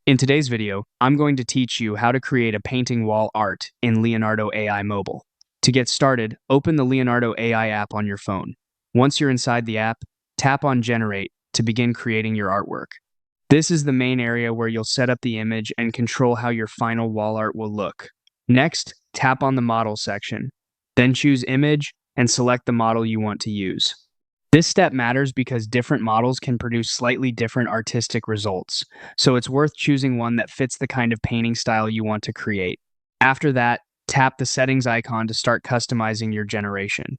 In today's video, I'm going to teach you how to create a painting wall art in Leonardo AI Mobile. To get started, open the Leonardo AI app on your phone. Once you're inside the app, tap on Generate to begin creating your artwork. This is the main area where you'll set up the image and control how your final wall art will look. Next, tap on the Model section. Then choose Image and select the model you want to use. This step matters because different models can produce slightly different artistic results, so it's worth choosing one that fits the kind of painting style you want to create. After that, tap the settings icon to start customizing your generation.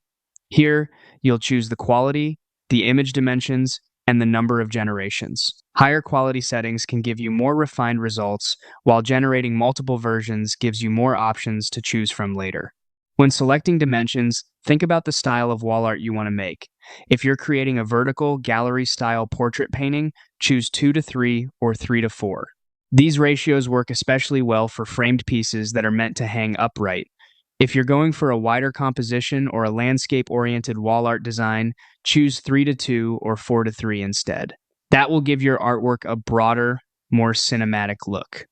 Here, you'll choose the quality, the image dimensions, and the number of generations. Higher quality settings can give you more refined results, while generating multiple versions gives you more options to choose from later. When selecting dimensions, think about the style of wall art you want to make. If you're creating a vertical, gallery-style portrait painting, choose 2 to 3 or 3 to 4. These ratios work especially well for framed pieces that are meant to hang upright. If you're going for a wider composition or a landscape-oriented wall art design, choose 3 to 2 or 4 to 3 instead. That will give your artwork a broader, more cinematic look.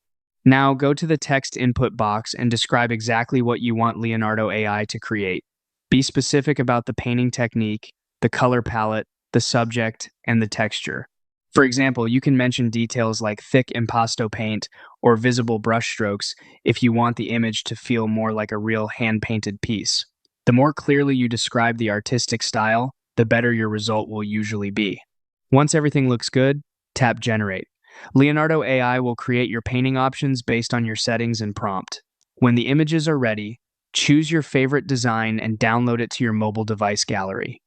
Now go to the text input box and describe exactly what you want Leonardo AI to create. Be specific about the painting technique, the color palette, the subject, and the texture. For example, you can mention details like thick impasto paint or visible brushstrokes if you want the image to feel more like a real hand-painted piece. The more clearly you describe the artistic style, the better your result will usually be. Once everything looks good, tap Generate. Leonardo AI will create your painting options based on your settings and prompt. When the images are ready, choose your favorite design and download it to your mobile device gallery.